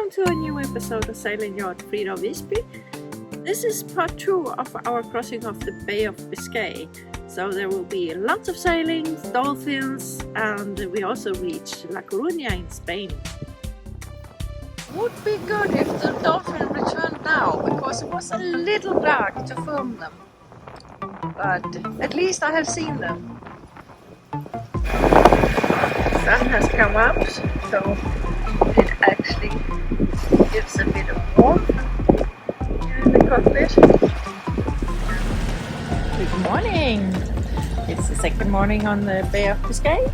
welcome to a new episode of Sailing Yacht Frida Visby. This is part 2 of our crossing of the Bay of Biscay. So there will be lots of sailing, dolphins, and we also reach La Coruña in Spain. Would be good if the dolphin returned now, because it was a little dark to film them. But at least I have seen them. The sun has come up, so it actually gives a bit of warmth here in the cockpit. Good morning! It's the second morning on the Bay of Biscay.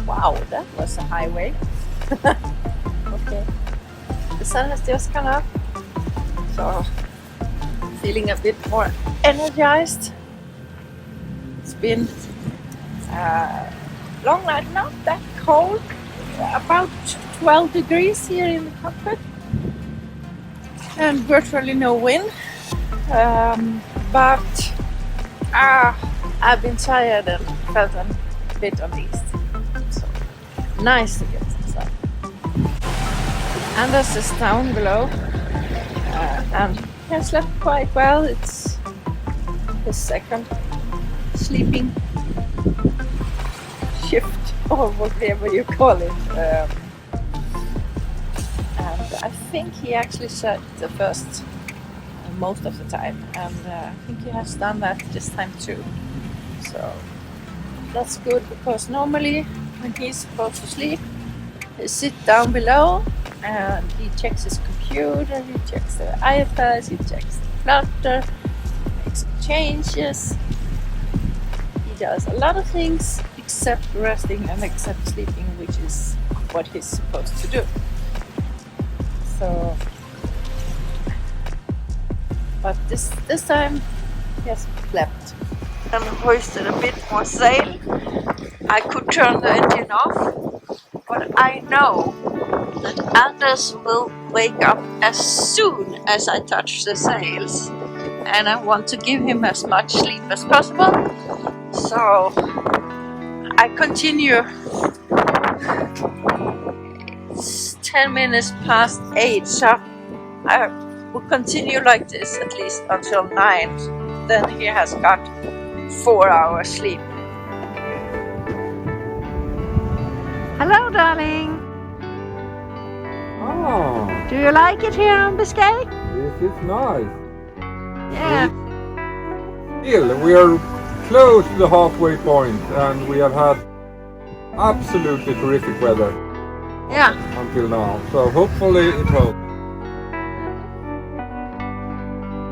Wow, that was a highway. Okay, the sun has just come up, so feeling a bit more energized. It's been long night, not that cold, about 12 degrees here in the cockpit, and virtually no wind. But I've been tired and felt a bit uneasy. So nice to get some sun. Anders is down below and he has slept quite well. It's his second sleeping shift or whatever you call it. And I think he actually slept the first most of the time, and I think he has done that this time too. So that's good, because normally when he's supposed to sleep, he sits down below and he checks his computer, he checks the iPad, he checks the flutter, makes some changes. He does a lot of things except resting and except sleeping, which is what he's supposed to do. So, but this time he has slept and hoisted a bit more sail. I could turn the engine off, but I know that Anders will wake up as soon as I touch the sails, and I want to give him as much sleep as possible. So I continue. It's 10 minutes past 8, so I will continue like this at least until 9. Then he has got 4 hours sleep. Hello, darling. Ah, Do you like it here on Biscay? this is nice. Yeah. Still, we are close to the halfway point, and we have had absolutely terrific weather Yeah. until now. So hopefully it holds.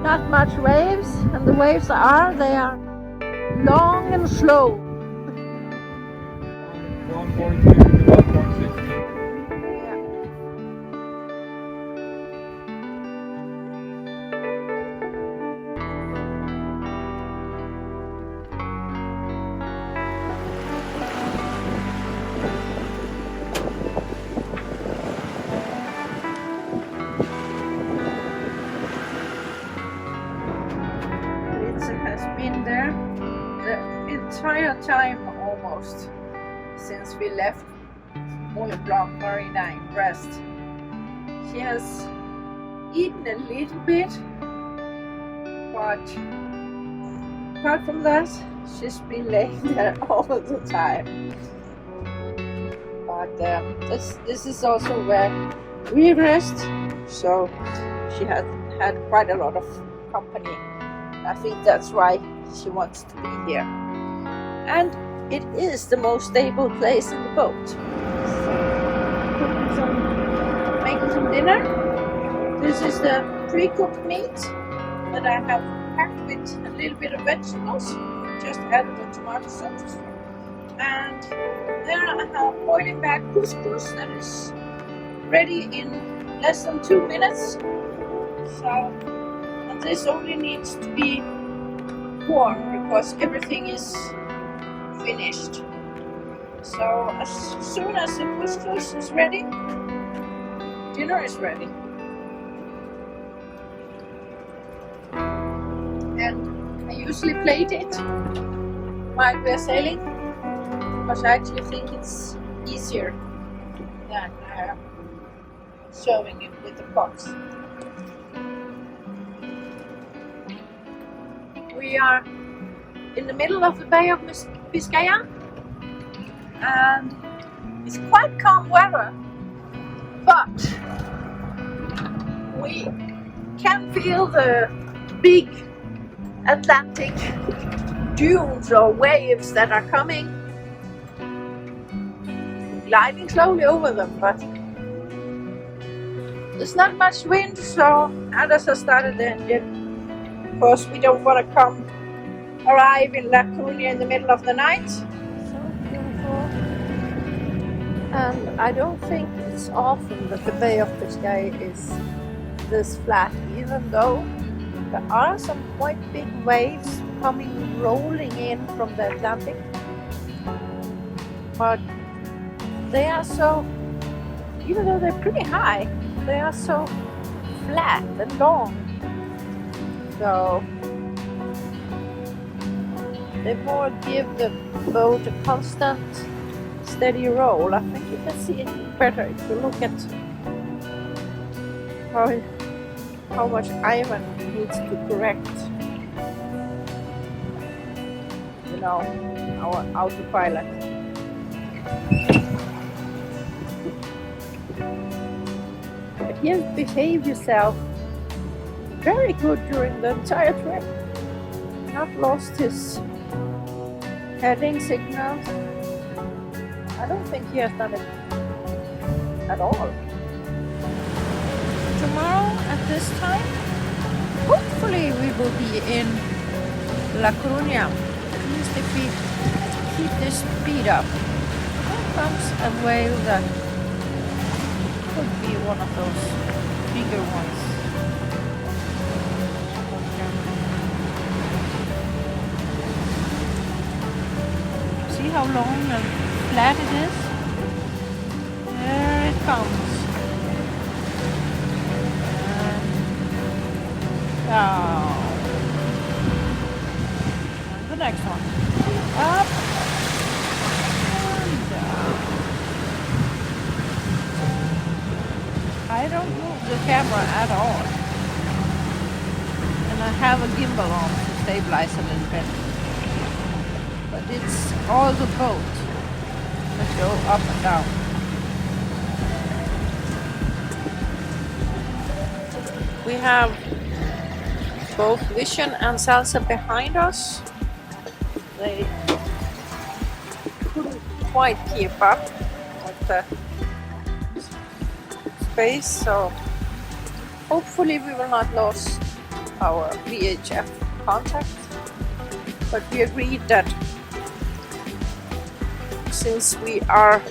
Not much waves, and the waves they are long and slow. 1.2 to 1.6 meters. Has been there the entire time almost since we left Moulin Blanc Marina in Brest. She has eaten a little bit, but apart from that, she's been laying there all the time. But this is also where we rest, so she has had quite a lot of company. I think that's why she wants to be here. And it is the most stable place in the boat. So, making some dinner. This is the pre-cooked meat that I have packed with a little bit of vegetables. Just added the tomato sauce. And there I have boiling back couscous that is ready in less than 2 minutes. So, this only needs to be warm because everything is finished. So as soon as the couscous is ready, dinner is ready. And I usually plate it while we're sailing, because I actually think it's easier than showing it with the box. We are in the middle of the Bay of Biscaya, and it's quite calm weather, but we can feel the big Atlantic dunes or waves that are coming, gliding slowly over them, but there's not much wind, so Anders has started the engine. Of course, we don't want to arrive in La Coruña in the middle of the night. So beautiful. And I don't think it's often that the Bay of Biscay is this flat, even though there are some quite big waves coming rolling in from the Atlantic. But they are so, even though they're pretty high, they are so flat and long. So they more give the boat a constant, steady roll. I think you can see it better if you look at how much Ivan needs to correct, you know, our autopilot. But he has behaved himself very good during the entire trip. Not lost his heading signals. I don't think he has done it at all. Tomorrow at this time, hopefully we will be in La Coruña. At least if we keep this speed up. Here comes a whale that could be one of those bigger ones. See how long and flat it is? There it comes. Down. And the next one. Up and down. I don't move the camera at all. And I have a gimbal on to stabilize a little bit. But it's all the boat that go up and down. We have both Vision and Salsa behind us. They couldn't quite keep up with the space, so hopefully we will not lose our VHF contact. But we agreed that since we are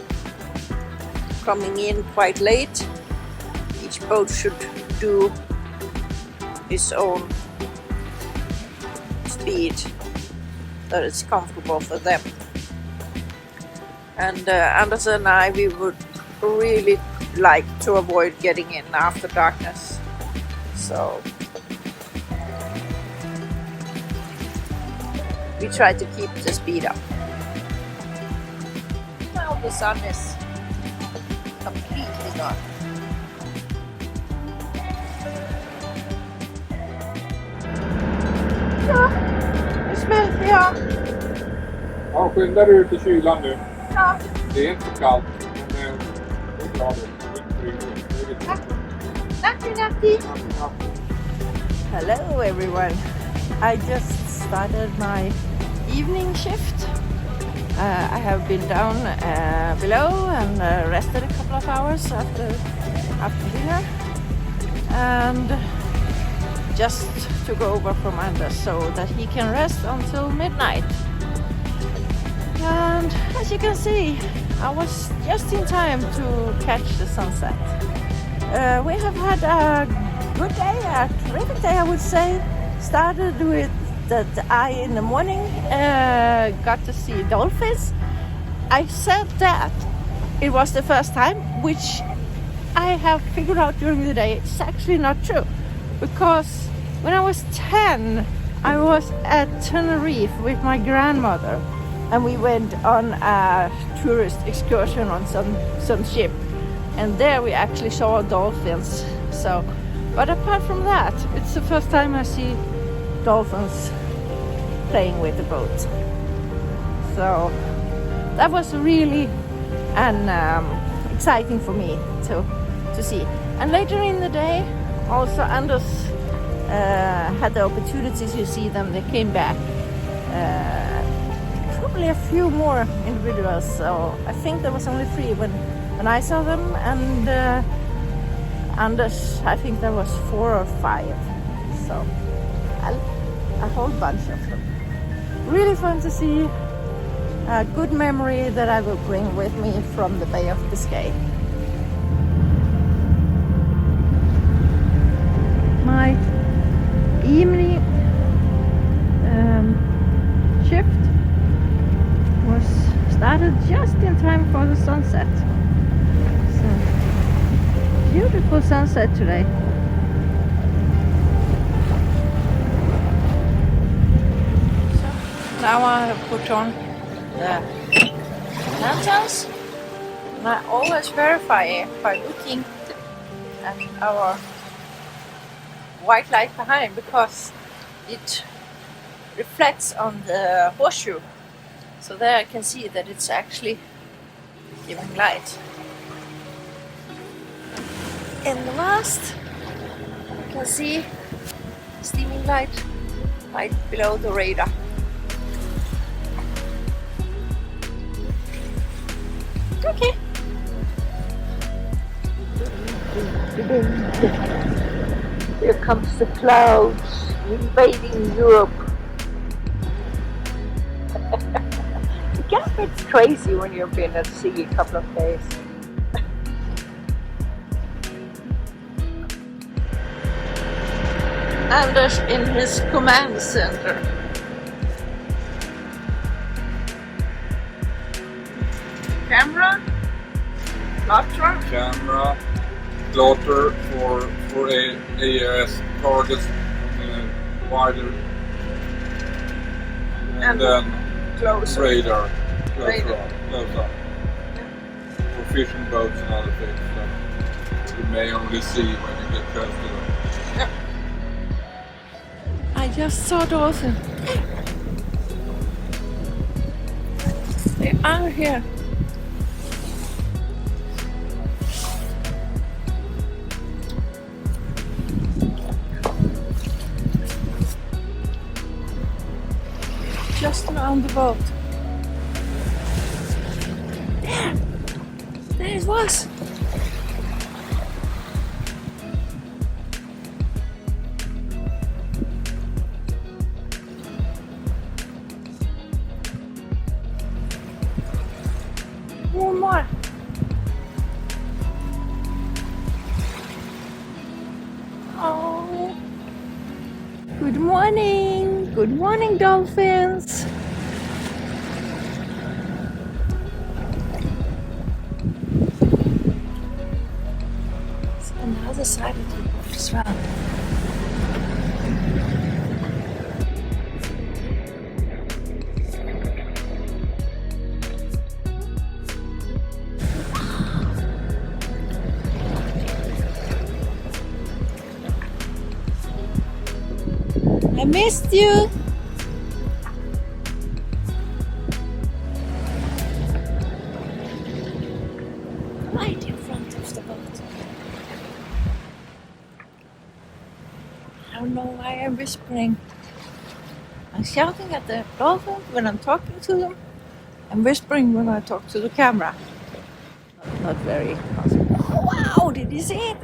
coming in quite late, each boat should do its own speed that is comfortable for them. And Anders and I, we would really like to avoid getting in after darkness. So we try to keep the speed up. Now the sun is completely gone. Ja, det smälter jag. Ja, skynda dig ut i kylan nu. Ja. Det är inte så kallt, men det är bra då. Natti. Hello everyone. I just started my evening shift. I have been down below and rested a couple of hours after dinner, and just took over from Anders so that he can rest until midnight. And as you can see, I was just in time to catch the sunset. We have had a good day, a terrific day I would say. Started with that I in the morning got to see dolphins. I said that it was the first time, which I have figured out during the day it's actually not true, because when I was 10 I was at Tenerife with my grandmother and we went on a tourist excursion on some ship, and there we actually saw dolphins. So, but apart from that, it's the first time I see dolphins playing with the boat. So that was really exciting for me to see. And later in the day, also Anders had the opportunity to see them. They came back. Probably a few more individuals. So I think there was only 3 when I saw them, and Anders, I think there was 4 or 5. So a whole bunch of them. Really fun to see. A good memory that I will bring with me from the Bay of Biscay. My evening shift was started just in time for the sunset. So beautiful sunset today. So now I have put on the lanterns, and I always verify by looking at our white light behind, because it reflects on the horseshoe. So there I can see that it's actually giving light. In the mast, you can see steaming light right below the radar. Okay. Here comes the clouds invading Europe. It gets a bit crazy when you've been at sea a couple of days. Anders in his command center. Camera, plotter for AIS targets wider, and then closer. radar close up for fishing boats and other things that you may only see when you get close to them. Yep. I just saw dolphins. They are here. Just around the boat. There it was. One more. Oh. Good morning. Good morning, dolphins. It's on the other side of the boat as well. I missed you. Right in front of the boat. I don't know why I'm whispering. I'm shouting at the dolphins when I'm talking to them. I'm whispering when I talk to the camera. Not very possible. Oh, wow, did you see it?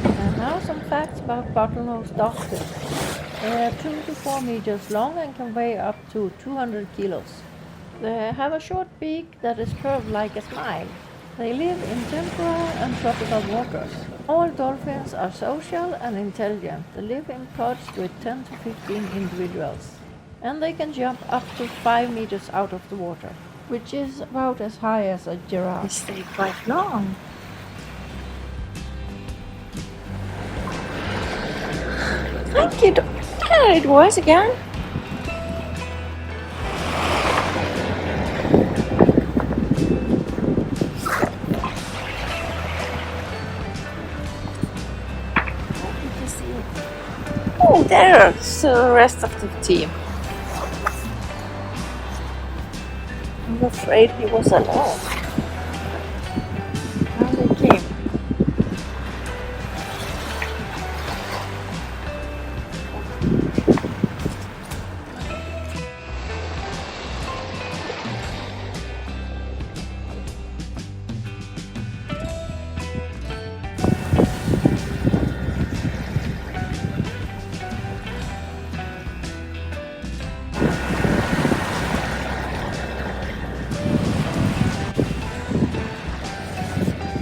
And now some facts about bottlenose dolphins. They are 2 to 4 meters long and can weigh up to 200 kilos. They have a short beak that is curved like a smile. They live in temperate and tropical waters. All dolphins are social and intelligent. They live in pods with 10 to 15 individuals. And they can jump up to 5 meters out of the water, which is about as high as a giraffe. They stay quite long. There it was again. Oh, there's the rest of the team. I'm afraid he was alone. Now they came.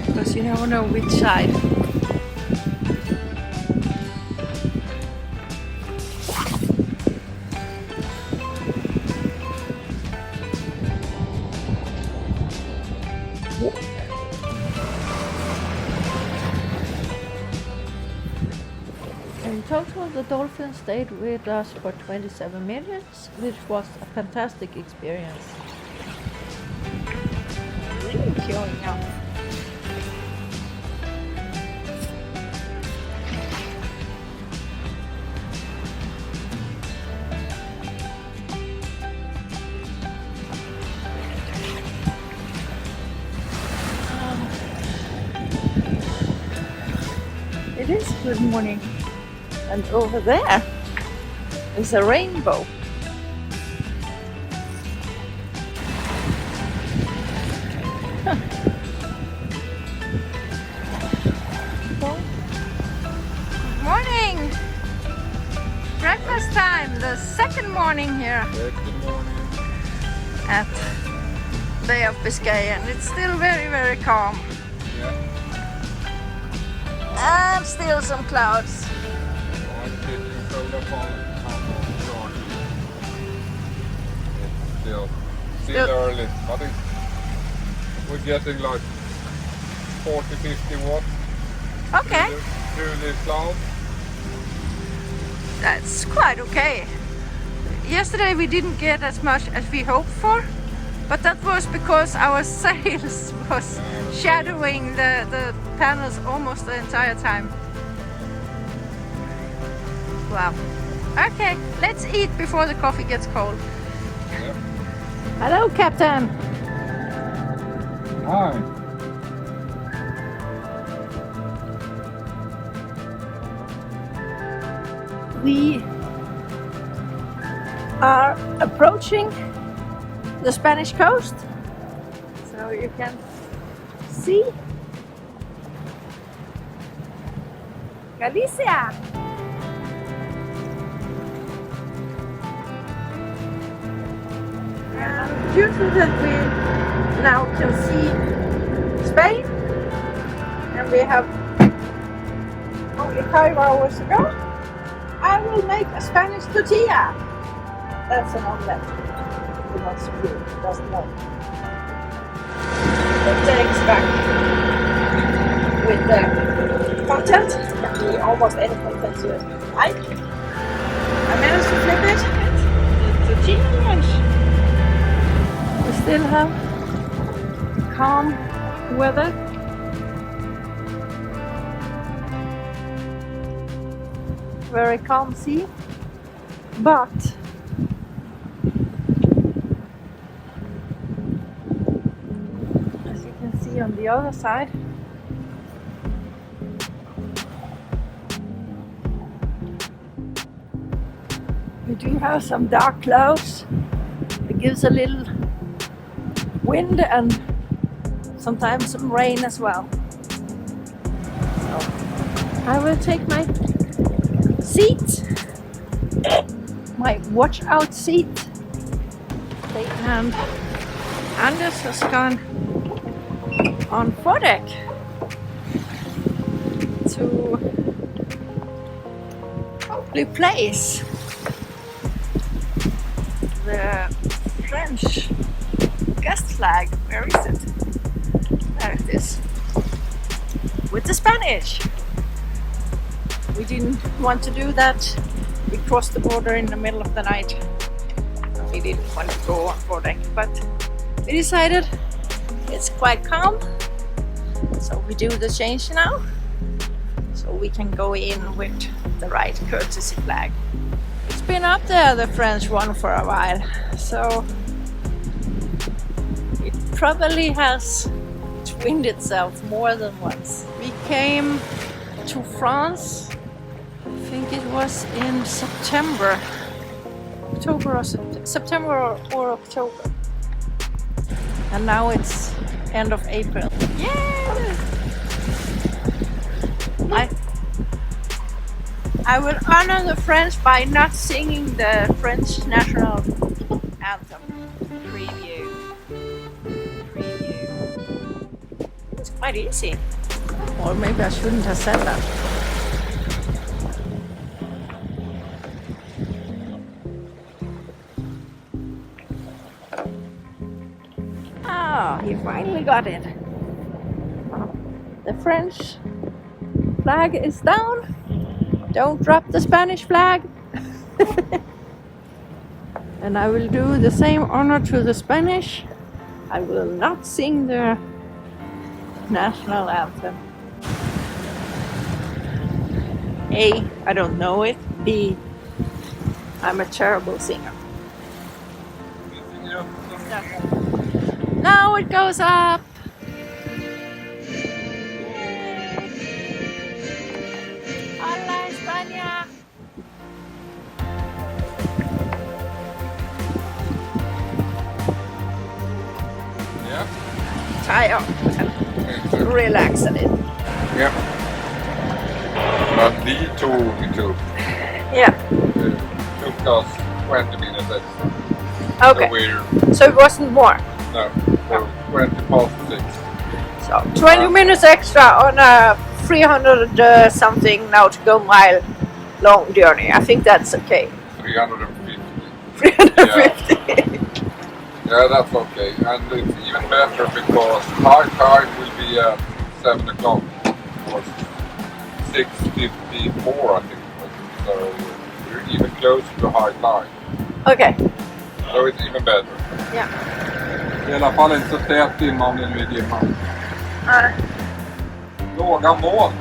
Because you never know which side. In total, the dolphin stayed with us for 27 minutes, which was a fantastic experience. Really showing up. It is good morning. And over there is a rainbow. Huh. Good morning! Breakfast time, the second morning here at Bay of Biscay, and it's still very, very calm. And still some clouds. Still early. I think we're getting like 40-50 watts. Okay. Through the cloud. That's quite okay. Yesterday we didn't get as much as we hoped for, but that was because our sails was shadowing the panels almost the entire time. Wow. Okay, let's eat before the coffee gets cold. Yeah. Hello, Captain. Hi. We are approaching the Spanish coast, so you can see Galicia. And due to that we now can see Spain, and we have only 5 hours to go, I will make a Spanish tortilla. That's an omelette. Who wants to do it? Doesn't know. The eggs back with the content. Can be almost any content you like. I managed to flip it. The tortilla lunch. We still have calm weather. Very calm sea, but as you can see on the other side, we do have some dark clouds. It gives a little wind and sometimes some rain as well. So I will take my seat, my watch out seat, and Anders has gone on foredeck to replace the French guest flag. Where is it? There it is. With the Spanish. we didn't want to do that. We crossed the border in the middle of the night. We didn't want to go on boarding, but we decided it's quite calm, so we do the change now, so we can go in with the right courtesy flag. It's been up there, the French one, for a while, so it probably has twinned itself more than once. We came to France, I think it was in September or October, and now it's end of April. Yeah! I will honor the French by not singing the French national anthem. Preview. It's quite easy. Or maybe I shouldn't have said that. Ah, you finally got it. The French flag is down. Don't drop the Spanish flag. And I will do the same honor to the Spanish. I will not sing the national anthem. A, I don't know it. B, I'm a terrible singer. Now it goes up. Hola España. Yeah. Tie up and relax a little. Yeah. But the tour we took, Yeah. took us 20 minutes extra. Okay. So it wasn't more. No, so 20 past 6. So 20 minutes extra on a 300 something nautical mile long journey. I think that's okay. 350. 350. Yeah, that's okay. And it's even better because high tide will be at 7 o'clock. Or 6:54, I think it was. So you're even closer to high tide. Okay. So it's even better. Yeah. I alla fall inte så tät dimma om det nu är dimma. Låga moln.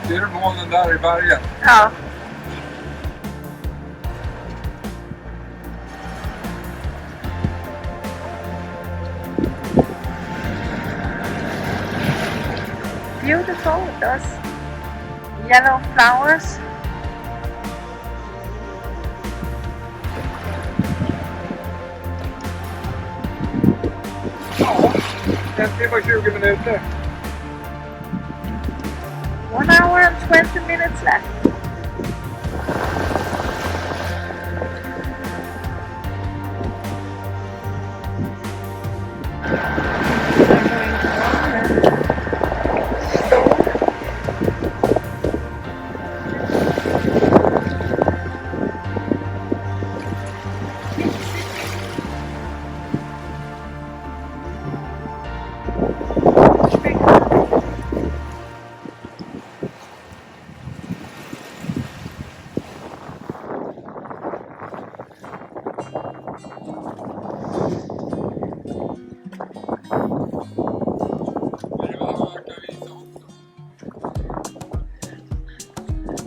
Ser du molnen där i bergen? Ja. Beautiful, those yellow flowers. En timme 20 minuter. 1 hour and 20 minutes left.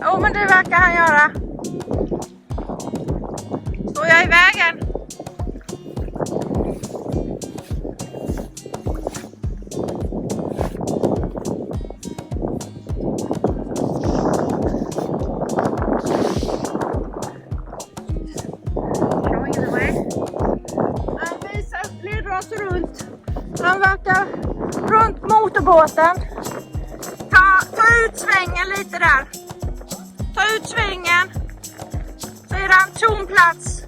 Jo, men det verkar han göra. Står jag i vägen? Han leder oss runt. Han verkar runt motorbåten. Ta ut svängen lite där. Ta ut svängen, så är det en tom plats.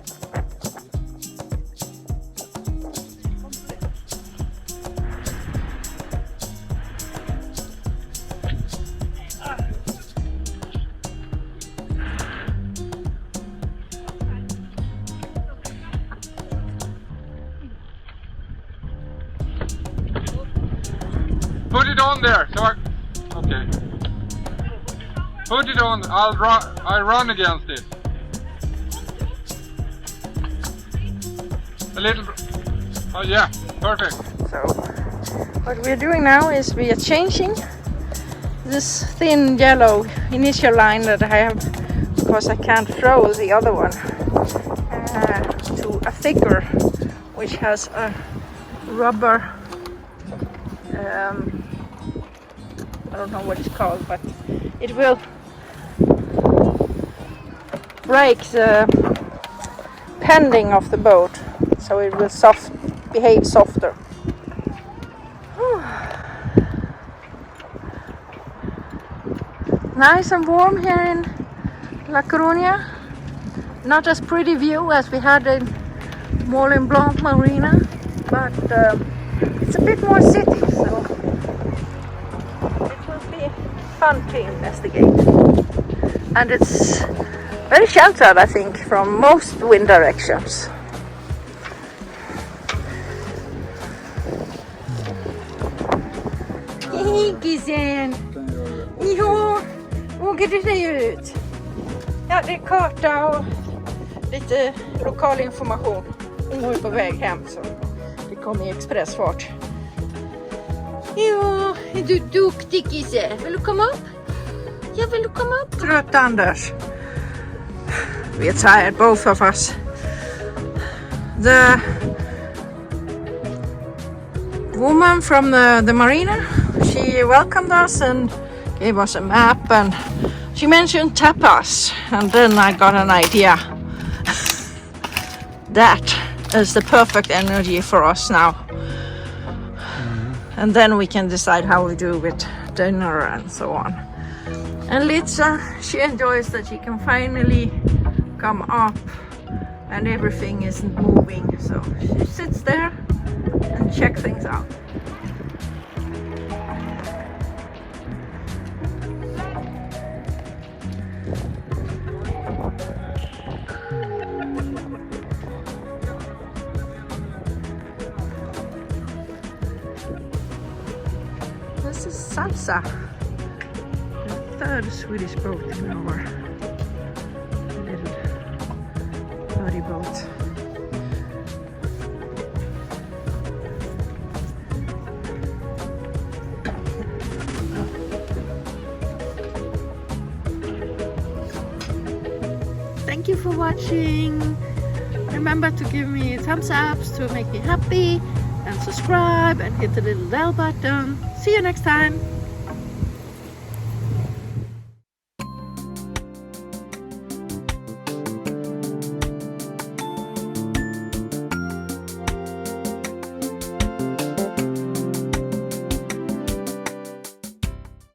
Put it on there. So okay. Put it on. I run against it. A little. Oh yeah, perfect. So what we're doing now is we are changing this thin yellow initial line that I have, because I can't throw the other one, to a thicker, which has a rubber, I don't know what it's called, but it will break the pending of the boat, so it will behave softer. Nice and warm here in La Coruña. Not as pretty view as we had in Moulin Blanc Marina, but it's a bit more city, so it will be fun to investigate. And it's very sheltered, I think, from most wind directions. Hej Gissen! Jo, åker det ser ut? Ja, det är karta och lite lokal information. Hon är på väg hem, så det kommer i expressfart. Ja, är du duktig Gisse? Vill du komma upp? Ja, vill du komma upp? Trött Anders. We're tired, both of us. The woman from the marina, she welcomed us and gave us a map, and she mentioned tapas, and then I got an idea. That is the perfect energy for us now. And then we can decide how we do with dinner and so on. And Litsa, she enjoys that she can finally come up and everything isn't moving, so she sits there and checks things out. This is Salsa, the third Swedish boat in our little buddy boat. Thank you for watching. Remember to give me thumbs ups to make me happy, and subscribe and hit the little bell button. See you next time.